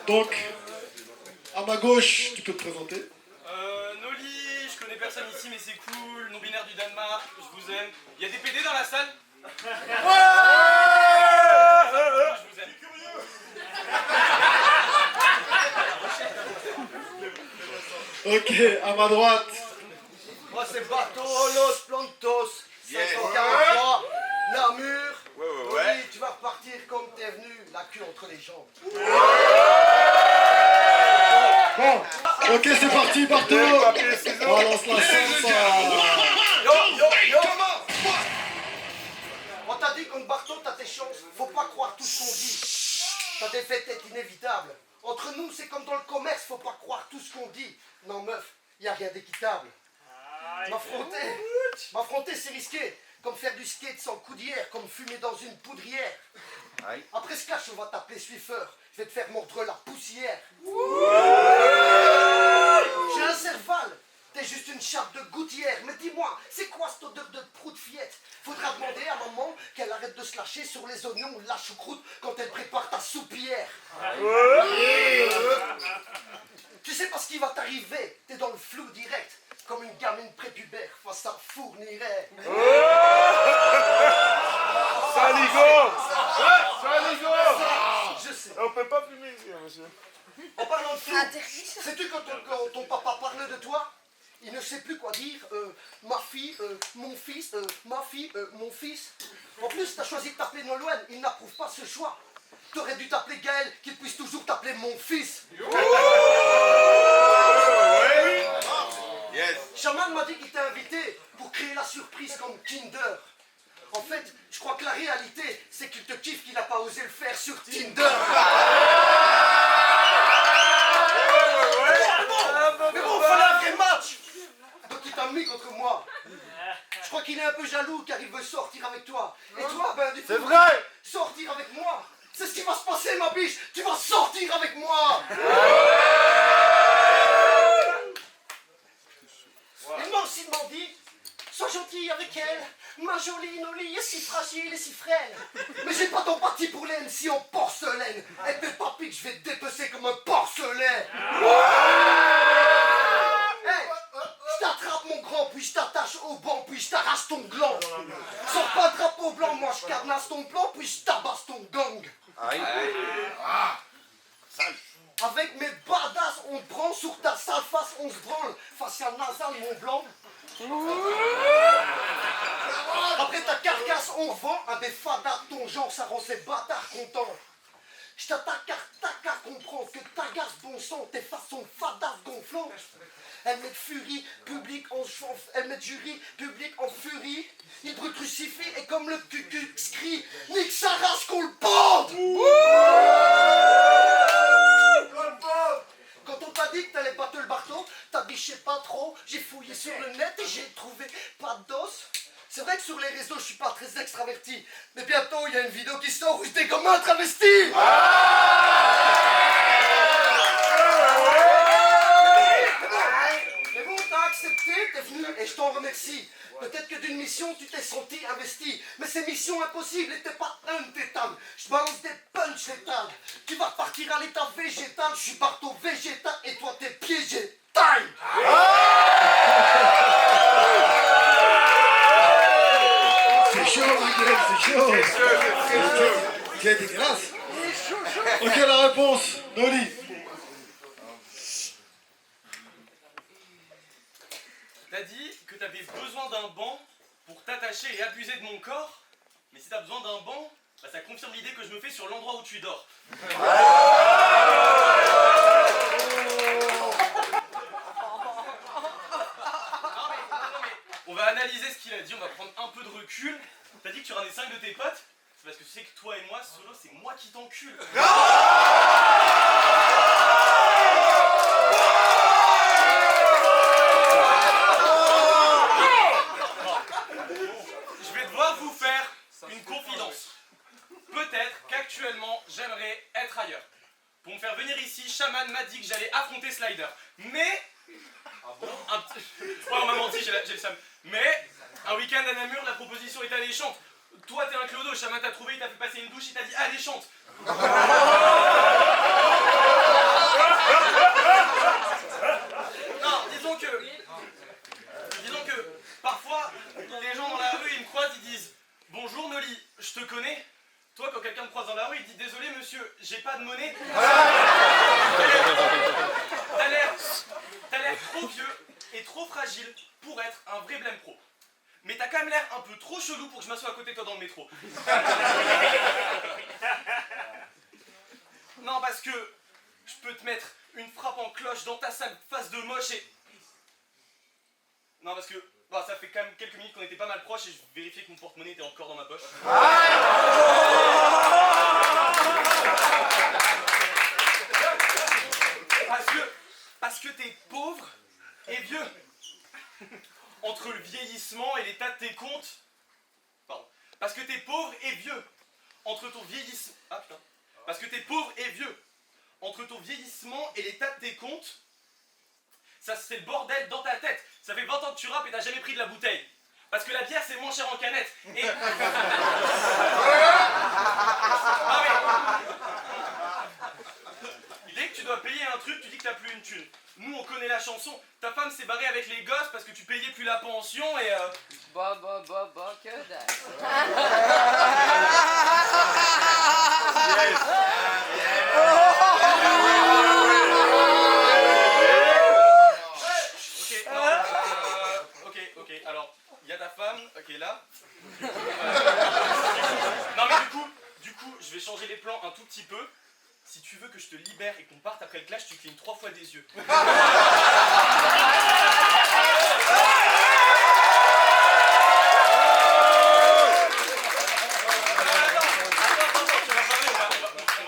Donc, à ma gauche, tu peux te présenter. Noli, je connais personne ici mais c'est cool, non-binaire du Danemark, je vous aime. Il y a des PD dans la salle? Ouais, je vous aime. Ok, à ma droite. Moi c'est Bartolos Plantos, 543, Namur. Ouais. Oui, tu vas repartir comme t'es venu, la queue entre les jambes. Bon, ok, c'est parti, Barto. Balance la salsa. Yo On t'a dit contre Barto, t'as tes chances. Faut pas croire tout ce qu'on dit. Ta défaite est inévitable. Entre nous, c'est comme dans le commerce, faut pas croire tout ce qu'on dit. Non meuf, y a rien d'équitable. M'affronter, c'est risqué. Comme faire du skate sans coudière, comme fumer dans une poudrière. Après ce clash, on va t'appeler Swiffer. Je vais te faire mordre la poussière. J'ai un cerval. T'es juste une chape de gouttière. Mais dis-moi, c'est quoi cette odeur de prout fillette? Faudra demander à maman qu'elle arrête de se lâcher sur les oignons ou la choucroute quand elle prépare ta soupière. Tu sais pas ce qui va t'arriver. T'es dans le flou direct. Comme une gamine prépubère face à fournirait. Saligo! Je sais. On peut pas fumer ici, monsieur. En parlant de flou, sais-tu quand ton papa parle de toi? Il ne sait plus quoi dire. Ma fille, mon fils, ma fille, mon fils. En plus, t'as choisi de t'appeler Nolwenn. Il n'approuve pas ce choix. T'aurais dû t'appeler Gaël, qu'il puisse toujours t'appeler mon fils. Shaman m'a dit qu'il t'a invité pour créer la surprise comme Kinder. En fait, je crois que la réalité, c'est qu'il te kiffe qu'il n'a pas osé le faire sur Tinder. Mais bon, il fallait un vrai match. Donc il t'a mis contre moi. Je crois qu'il est un peu jaloux car il veut sortir avec toi. Et toi, ben du coup, C'est vrai! sortir avec moi. C'est ce qui va se passer, ma biche. Tu vas sortir avec moi. Il m'a aussi demandé, sois gentil avec elle, ma jolie Noli est si fragile et si frêle. Mais j'ai pas d'empathie pour les MC en porcelaine. Et tes papis que je vais te dépecer comme un porcelet. Hey, je t'attrape mon grand, puis je t'attache au banc, puis je t'arrache ton gland. Sors pas de drapeau blanc, moi je carnasse ton plan, puis je tabasse ton gang. Avec mes badass, on te prend sur ta sale face, on se branle. Facial nasal, mon blanc. Après ta carcasse, on vend à des fadas de ton genre, ça rend ces bâtards contents. Je t'attaque car t'as qu'à comprendre que t'agaces bon sang, tes façons fadas gonflantes. Elles mettent furie, public en chauffe, elles mettent jury, public en furie. Ils te crucifient et comme le cucu crie, nique sa race qu'on le pende. Quand on t'a dit que t'allais battre le Barto, t'as biché pas trop, j'ai fouillé sur le net et j'ai trouvé pas d'os. C'est vrai que sur les réseaux je suis pas très extraverti, mais bientôt il y a une vidéo qui sort où j'étais comme un travesti. Mais bon, t'as accepté, t'es venu et je t'en remercie. Peut-être que d'une mission tu t'es senti investi, mais c'est mission impossible et t'es pas un de tes tags. Je balance des punch létales. Tu vas partir à l'état végétal, je suis Barto végétal et toi t'es piégé. Time. C'est chaud, Miguel, c'est chaud. C'est dégueulasse. Ok, la réponse, Noli. T'as dit que t'avais besoin d'un banc pour t'attacher et abuser de mon corps, mais si t'as besoin d'un banc, bah ça confirme l'idée que je me fais sur l'endroit où tu dors. On va analyser ce qu'il a dit, on va prendre un peu de recul. T'as dit que tu ramenais 5 de tes potes, c'est parce que tu sais que toi et moi, solo, c'est moi qui t'encule. Je vais devoir vous faire une confidence. Peut-être qu'actuellement, j'aimerais être ailleurs. Pour me faire venir ici, Shaman m'a dit que j'allais affronter Slider. Mais... Ah bon? Ouais, on m'a menti, j'ai le seum. Mais, un week-end à Namur, la proposition est alléchante. Toi, t'es un clodo, Shaman t'a trouvé, il t'a fait passer une douche, il t'a dit « Allez, chante !» j'ai pas de monnaie. T'as l'air trop vieux et trop fragile pour être un vrai blême pro. Mais t'as quand même l'air un peu trop chelou pour que je m'assoie à côté de toi dans le métro. Non, parce que je peux te mettre une frappe en cloche dans ta sale face de moche et... Non, parce que bah, ça fait quand même quelques minutes qu'on était pas mal proches et je vérifiais que mon porte-monnaie était encore dans ma poche. Parce que t'es pauvre et vieux. Entre le vieillissement et l'état de tes comptes... Pardon. Parce que t'es pauvre et vieux. Entre ton vieillissement... Ah putain. Parce que t'es pauvre et vieux. Entre ton vieillissement et l'état de tes comptes... Ça c'est le bordel dans ta tête. Ça fait 20 ans que tu rappes et t'as jamais pris de la bouteille. Parce que la bière c'est moins cher en canette. Et... Ah mais... Dès que tu dois payer un truc, tu dis que t'as plus une thune. Nous on connaît la chanson. Ta femme s'est barrée avec les gosses parce que tu payais plus la pension et Bah, que dalle. Ok, alors, il y a ta femme, ok, là. Non mais du coup, je vais changer les plans un tout petit peu. Si tu veux que je te libère et qu'on parte après le clash, tu clignes 3 fois des yeux.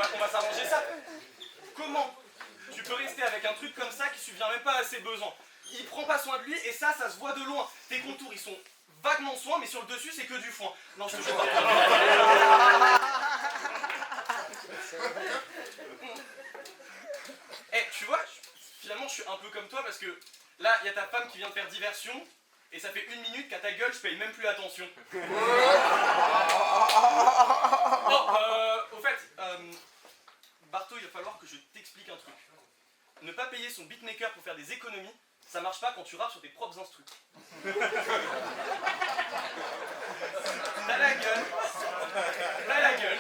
Attends, on va s'arranger ça. Comment tu peux rester avec un truc comme ça qui subvient même pas à ses besoins? Il prend pas soin de lui et ça se voit de loin. Tes contours, ils sont vaguement soins, mais sur le dessus, c'est que du foin. Non, je te jure pas. Tu vois, finalement, je suis un peu comme toi parce que là, il y a ta femme qui vient de faire diversion et ça fait 1 minute qu'à ta gueule, je paye même plus attention. Au fait, Barto, il va falloir que je t'explique un truc. Ne pas payer son beatmaker pour faire des économies, ça marche pas quand tu rappes sur tes propres instrus. T'as la gueule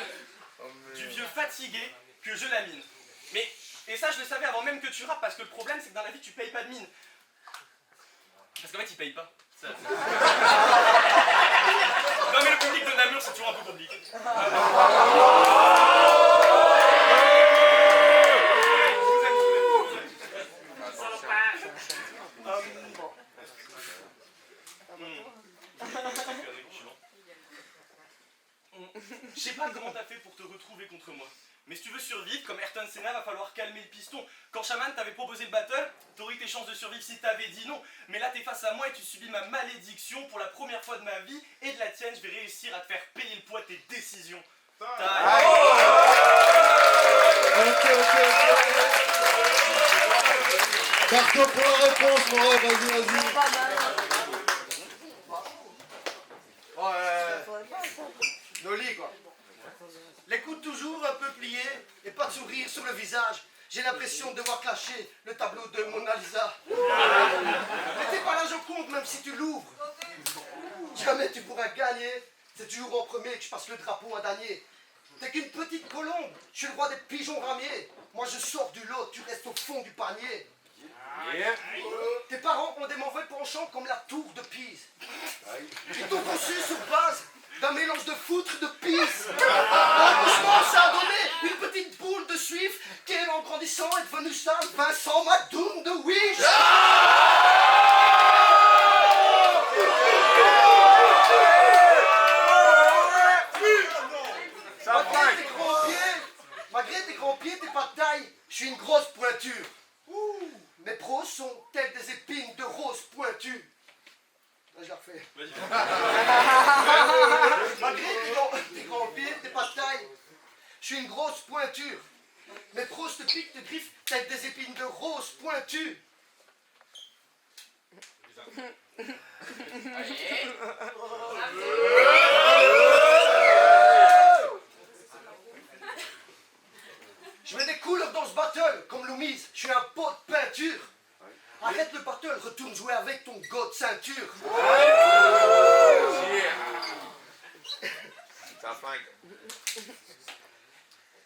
du vieux fatigué que je lamine. Mais, et ça je le savais avant même que tu rappes, parce que le problème c'est que dans la vie tu payes pas de mine. Parce qu'en fait il paye pas. Ça. Non mais le public de Namur c'est toujours un peu compliqué. Je sais pas comment t'as fait pour te retrouver contre moi. Mais si tu veux survivre, comme Ayrton Senna, va falloir calmer le piston. Quand Shaman t'avait proposé le battle, t'aurais eu tes chances de survivre si t'avais dit non. Mais là t'es face à moi et tu subis ma malédiction. Pour la première fois de ma vie et de la tienne, je vais réussir à te faire payer le poids de tes décisions. Ok. Barto pour la réponse, mon rêve, vas-y. Noli, quoi. Les coudes toujours un peu pliés et pas de sourire sur le visage. J'ai l'impression de devoir clasher le tableau de Mona Lisa. Mais t'es pas la Joconde, même si tu l'ouvres. Jamais tu pourras gagner. C'est toujours en premier que je passe le drapeau à Danier. T'es qu'une petite colombe. Je suis le roi des pigeons ramiers. Moi je sors du lot, tu restes au fond du panier. Tes parents ont des mauvais penchants comme la tour de Pise. Ils t'ont conçu sur base d'un mélange de foutre et de pisse. Franchement, ça a donné une petite boule de suif qui, en grandissant, est devenue ça, Vincent Madoum de Wish. Malgré tes grands pieds, t'es pas de taille. Je suis une grosse pointure. Mes pros sont tels des épines de rose pointues. Là, je la refais. Malgré tes grands pieds, t'es pas de taille. Je suis une grosse pointure. Mes pros te piquent, te griffent tels des épines de rose pointues. Je mets des couleurs dans ce battle, comme Loumise, je suis un pot de peinture. Arrête le battle, retourne jouer avec ton gars de ceinture.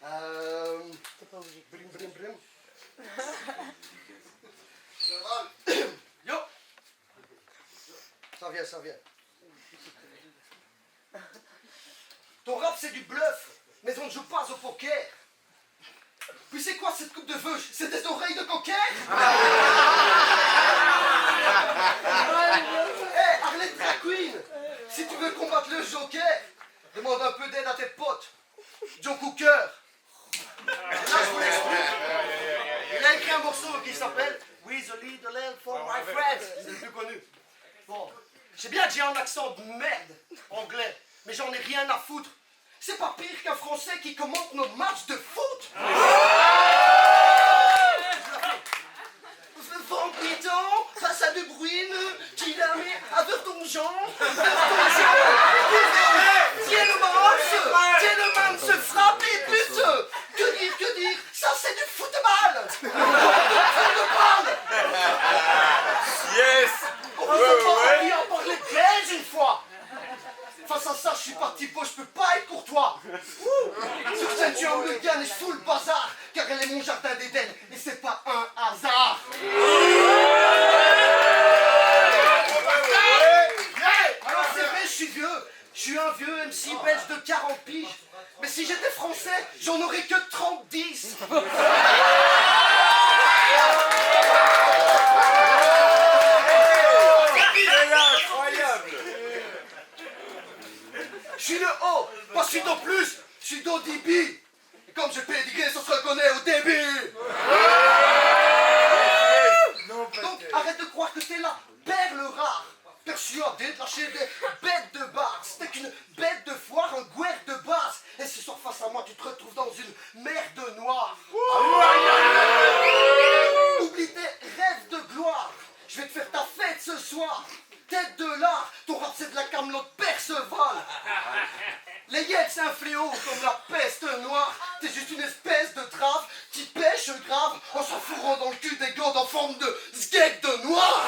Brim, brim, brim. Yo. Ça vient, ça vient. Ton rap, c'est du bluff, mais on ne joue pas au poker. Puis c'est quoi cette coupe de veuche? C'est des oreilles de cocker? Hey, Arlette Drag Queen, si tu veux combattre le Joker, demande un peu d'aide à tes potes. Joe Cooker. Là, je vous l'explique. Il a écrit un morceau qui s'appelle With a little help for my friends. C'est le plus connu. Bon, je sais bien que j'ai un accent de merde anglais, mais j'en ai rien à foutre. C'est pas pire qu'un Français qui commente nos matchs de foot. Van Piton, face à De Bruyne, qui la met à Vertonghen, Tielemans se frappe et bute. Que dire, ça c'est du football. Football. Yes! On vous a pas appris à parler belge une fois. Face à ça, je suis parti beau, je peux pas être courtois. Sur scène, tu es un hooligan et je fous le bazar, car elle est mon jardin d'Éden, et c'est pas un hasard. Alors c'est vrai, je suis vieux. Je suis un vieux MC belge de 40 piges. Mais si j'étais français, j'en aurais que 30-10. Incroyable! Je suis le haut, pas celui d'en plus, je suis d'ODB. Et comme je pédigué, ça se reconnaît au début. Donc arrête de croire que t'es la perle rare. Persuadé de lâcher des bêtes de bar. C'était qu'une bête de foire, un guerre de base. Et ce soir face à moi, tu te retrouves dans une mer de noir. Oublie tes rêves de gloire. Je vais te faire ta fête ce soir. Tête de l'art, ton rap c'est de la camelote Perceval. Les yels c'est un fléau comme la peste noire. T'es juste une espèce de trave qui pêche grave en se fourrant dans le cul des glandes en forme de sgeg de noir.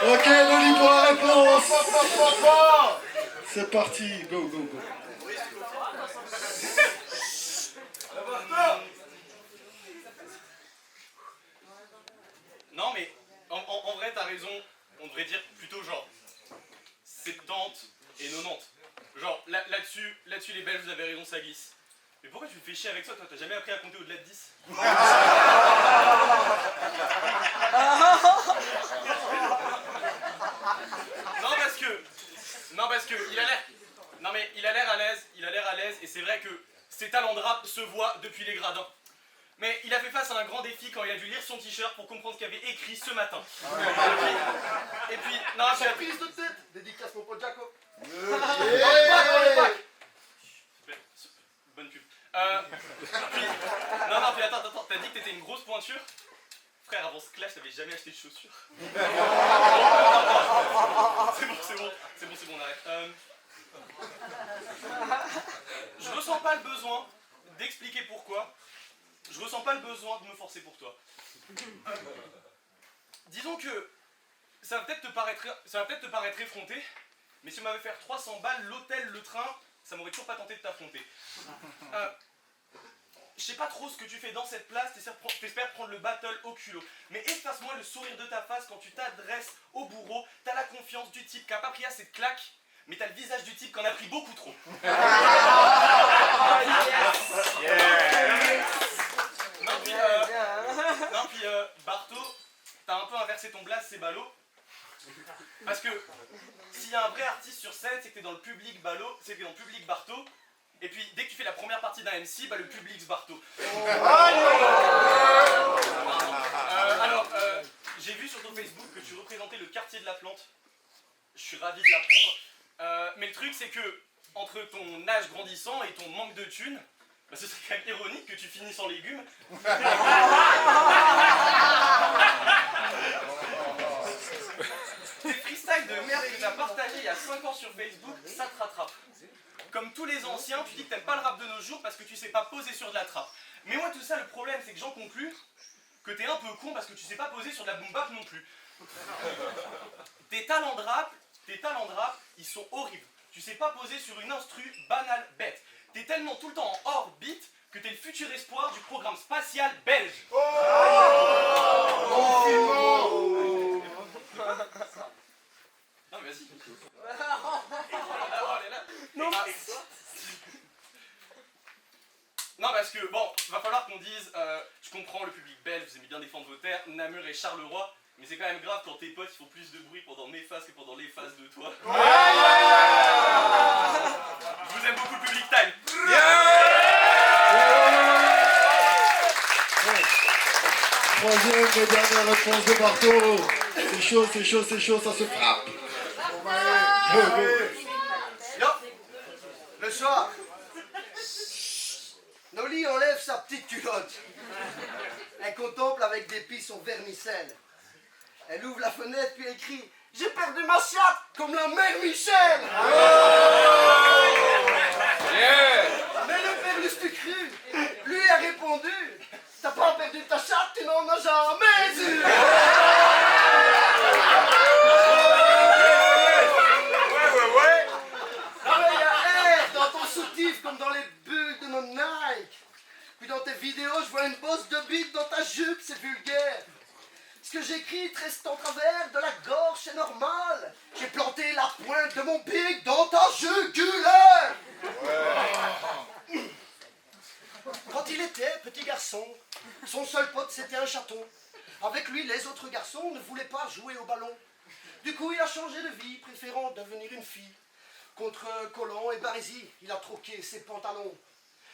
Ok, Loli pour la réponse. C'est parti, go, go, go. Non mais en vrai t'as raison, on devrait dire plutôt genre 70 et 90. Genre là-dessus les Belges vous avez raison, ça glisse. Mais pourquoi tu me fais chier avec ça toi? T'as jamais appris à compter au-delà de 10? Non parce que il a l'air. Non mais il a l'air à l'aise et c'est vrai que ses talents de rap se voient depuis les gradins. Mais il a fait face à un grand défi quand il a dû lire son t-shirt pour comprendre ce qu'il avait écrit ce matin. Et puis non, J'ai prise de tête, dédicace mon pote Jaco. Bonne pub. Puis attends, t'as dit que t'étais une grosse pointure? Frère, avant ce clash, t'avais jamais acheté de chaussures. C'est bon, on arrête. Je ressens pas le besoin d'expliquer pourquoi. Je ressens pas le besoin de me forcer pour toi. Disons que ça va peut-être te paraître effronté, mais si on m'avait fait 300 balles, l'hôtel, le train, ça m'aurait toujours pas tenté de t'affronter. Je sais pas trop ce que tu fais dans cette place, t'espères prendre le battle au culot. Mais efface-moi le sourire de ta face quand tu t'adresses au bourreau. T'as la confiance du type qui a pas pris assez de claques, mais t'as le visage du type qui en a pris beaucoup trop. Non puis Barto, t'as un peu inversé ton blast, c'est ballot. Parce que s'il y a un vrai artiste sur scène, c'est que t'es dans le public ballot, c'est que t'es dans le public Barto. Et puis dès que tu fais la première partie d'un MC, bah le public se Barto. J'ai vu sur ton Facebook que tu représentais le quartier de la Plante. Je suis ravi de l'apprendre. Mais le truc c'est que entre ton âge grandissant et ton manque de thunes, bah, ce serait quand même ironique que tu finisses en légumes. Tes freestyles de merde que t'as partagé il y a 5 ans sur Facebook, ça te rattrape. Comme tous les anciens, tu dis que t'aimes pas le rap de nos jours parce que tu sais pas poser sur de la trappe. Mais moi tout ça, le problème c'est que j'en conclus que t'es un peu con parce que tu sais pas poser sur de la boom bap non plus. Tes talents de rap, tes talents de rap, ils sont horribles. Tu sais pas poser sur une instru banale bête. T'es tellement tout le temps en hors beat que t'es le futur espoir du programme spatial belge. Non mais vas-y. Non. Non parce que bon, va falloir qu'on dise, je comprends le public belge, vous aimez bien défendre vos terres, Namur et Charleroi, mais c'est quand même grave quand tes potes ils font plus de bruit pendant mes phases que pendant les phases de toi. Je vous aime beaucoup le public time. Troisième et dernière réponse de Bartho. C'est chaud, c'est chaud, c'est chaud, ça se frappe. Yo, le soir, Noli enlève sa petite culotte. Elle contemple avec dépit son vermicelle. Elle ouvre la fenêtre puis elle crie « J'ai perdu ma chatte comme la mère Michel !» Mais le père Lustucru, lui a répondu « T'as pas perdu ta chatte, tu n'en as jamais eu !» Ah mais il y a air dans ton soutif comme dans les bulles de nos Nike. Puis dans tes vidéos, je vois une bosse de bite dans ta jupe, c'est vulgaire. Ce que j'écris reste en travers de la gorge, c'est normal. J'ai planté la pointe de mon pic dans ta jugulaire. Quand il était petit garçon, son seul pote c'était un chaton. Avec lui, les autres garçons ne voulaient pas jouer au ballon. Du coup, il a changé de vie, préférant devenir une fille. Contre Colomb et Barésie, il a troqué ses pantalons.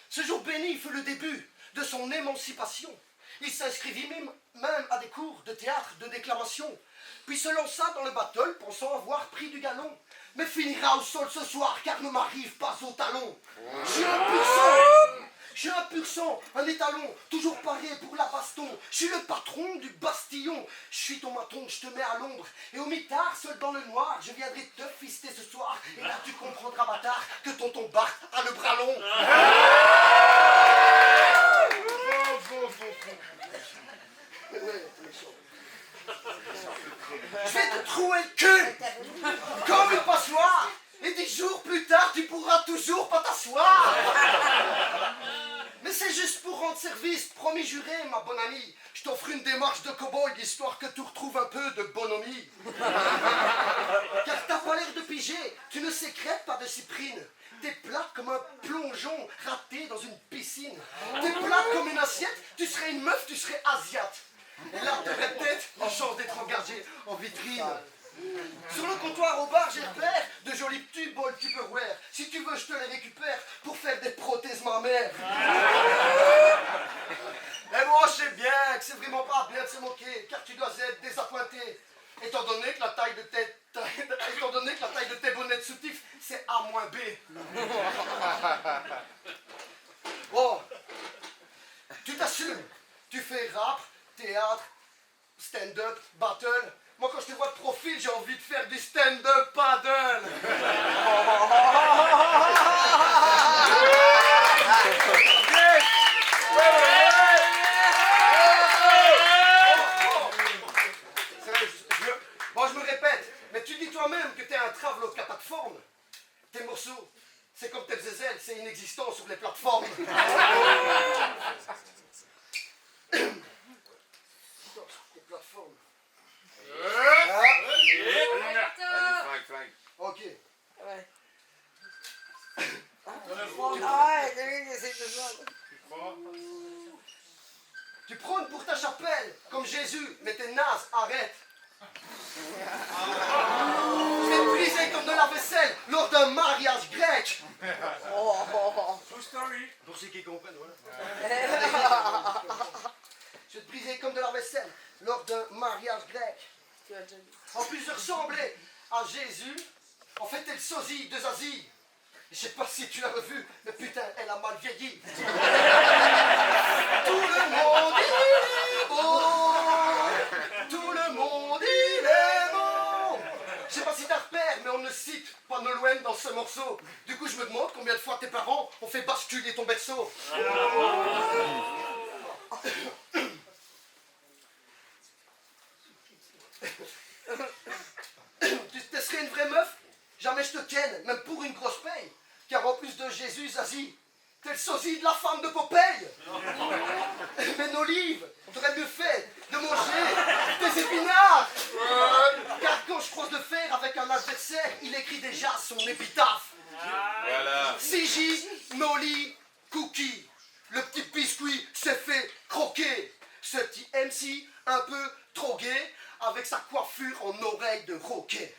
Ce jour béni fut le début de son émancipation. Il s'inscrivit même à des cours de théâtre, de déclamation, puis se lança dans le battle pensant avoir pris du galon. Mais finira au sol ce soir car ne m'arrive pas au talon. Je suis un pur sang, un étalon, toujours paré pour la baston. Je suis le patron du bastillon. Je suis ton maton, je te mets à l'ombre. Et au mitard, seul dans le noir, je viendrai te fister ce soir. Et là tu comprendras, bâtard, que tonton Bart a le bras long. Je vais te trouer le cul comme une passoire. Et 10 jours plus tard, tu pourras toujours pas t'asseoir. Mais c'est juste pour rendre service, promis juré, ma bonne amie. Je t'offre une démarche de cow-boy, histoire que tu retrouves un peu de bonhomie. Car t'as pas l'air de piger, tu ne sécrètes pas de cyprine. T'es plate comme un plongeon raté dans une piscine. T'es plate comme une assiette, tu serais une meuf, tu serais asiate. Et là, t'aurais peut-être en chance d'être engagé en vitrine. Sur le comptoir au bar, j'ai repère de jolis petits bols Tupperware. Si tu veux, je te les récupère pour faire des prothèses mammaires. Et moi, je sais bien que c'est vraiment pas bien de se moquer, car tu dois être désappointé. Étant donné que la taille de tes bonnets de soutif, c'est A-B. Bon, tu t'assumes. Tu fais rap, théâtre, stand-up, battle. Moi, quand je te vois de profil, j'ai envie de faire du stand-up paddle. Bon, je me répète, mais tu dis toi-même que t'es un travelot qui n'a pas de forme. Tes morceaux, c'est comme tes zézelles, c'est inexistant sur les plateformes. Les plateformes. Ok. Ouais. Tu prônes pour ta chapelle, comme Jésus, mais t'es naze, arrête. Je vais te briser comme de la vaisselle lors d'un mariage grec. Pour ceux qui comprennent, voilà. Je vais te briser comme de la vaisselle lors d'un mariage grec. En plus de ressembler à Jésus, en fait, elle sosie de Zazie. Je sais pas si tu l'as revue, mais putain, elle a mal vieilli. Tout le monde il est beau. Tout le monde il est beau. Je sais pas si t'as repère, mais on ne cite pas Nolwenn dans ce morceau. Du coup, je me demande combien de fois tes parents ont fait basculer ton berceau. Tu serais une vraie meuf, Zazie. T'es le sosie de la femme de Popeye. Mais Nolive, t'aurais mieux fait de manger des épinards. Car quand je croise le fer avec un adversaire, il écrit déjà son épitaphe. Voilà. CJ, Noli, Cookie. Le petit biscuit s'est fait croquer. Ce petit MC, un peu trop gay, avec sa coiffure en oreille de roquet.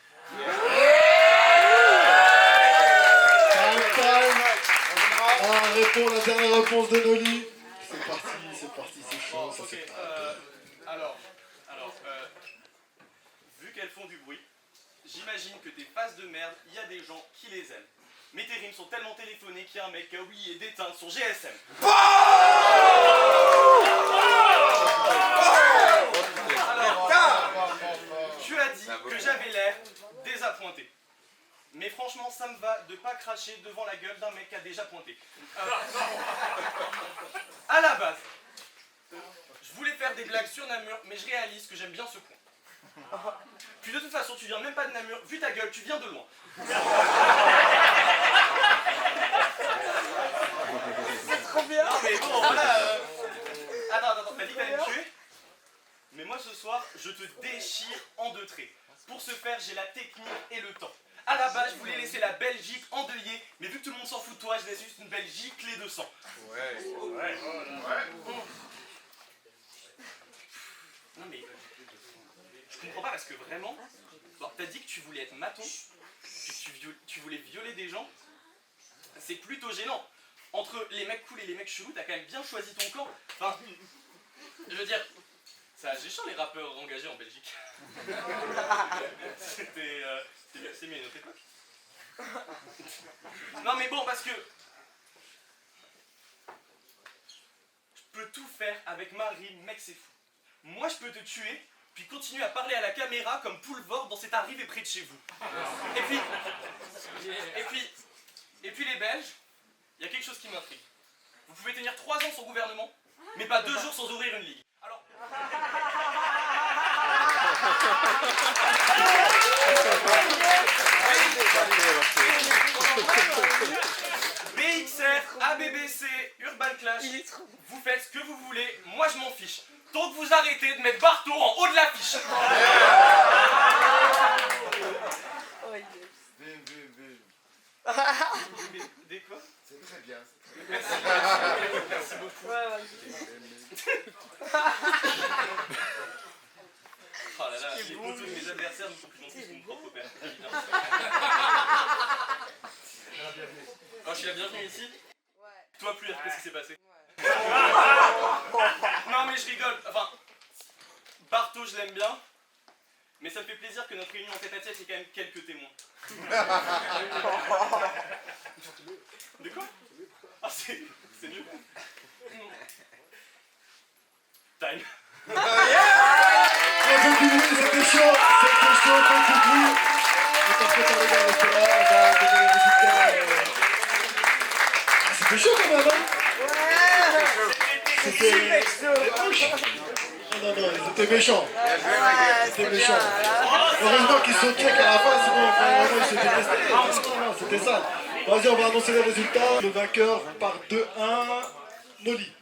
Ah, répond la dernière réponse de Noli. C'est parti, c'est chaud. Ça, Ok, c'est alors, vu qu'elles font du bruit, j'imagine que tes faces de merde, il y a des gens qui les aiment. Mais tes rimes sont tellement téléphonées qu'il y a un mec qui a oublié d'éteindre son GSM. Alors, tu as dit que j'avais l'air désappointé. Mais franchement, ça me va de pas cracher devant la gueule d'un mec qui a déjà pointé. À la base, je voulais faire des blagues sur Namur, mais je réalise que j'aime bien ce coin. Puis de toute façon, tu viens même pas de Namur, vu ta gueule, tu viens de loin. C'est trop bien. Non mais bon, voilà. Attends, t'as dit que t'allais me tuer? Mais moi ce soir, je te déchire en 2 traits. Pour ce faire, j'ai la technique et le temps. À la base, je voulais laisser la Belgique endeuillée, mais vu que tout le monde s'en fout de toi, je laisse juste une Belgique clé de sang. Non mais, je comprends pas parce que vraiment, bon, t'as dit que tu voulais être maton, que tu voulais violer des gens, c'est plutôt gênant. Entre les mecs cool et les mecs chelous, t'as quand même bien choisi ton camp. Enfin, je veux dire, c'est agéchant les rappeurs engagés en Belgique. C'est mieux à notre époque. Non mais bon, parce que je peux tout faire avec ma rime, mec c'est fou. Moi je peux te tuer, puis continuer à parler à la caméra comme Poulvord dans cette arrivée près de chez vous. Et puis les Belges, il y a quelque chose qui m'intrigue. Vous pouvez tenir 3 ans sans gouvernement, mais pas 2 jours sans ouvrir une ligue. Alors... BXR, ABBC, Urban Clash, vous faites ce que vous voulez, moi je m'en fiche. Donc vous arrêtez de mettre Bartho en haut de l'affiche. Des quoi? C'est très bien. Merci. Merci beaucoup. Oh là là, les photos de mes adversaires ne sont plus non plus mon propre père. Oh, je suis la bienvenue ici. Toi plus, qu'est-ce qui s'est passé? Non mais je rigole, enfin, Bartho je l'aime bien, mais ça me fait plaisir que notre réunion en tête-à-tête ait quand même quelques témoins. De quoi? Ah c'est mieux. Time. C'était chaud, continue. Parce que les gars restez là, on va donner les résultats. C'était chaud quand même, hein? C'était Non, ils étaient méchants. C'était méchant. Heureusement qu'ils sont check à la fin, sinon vraiment ils se détestaient. Non, c'était ça. Vas-y, on va annoncer les résultats. Le vainqueur par 2-1, Noli.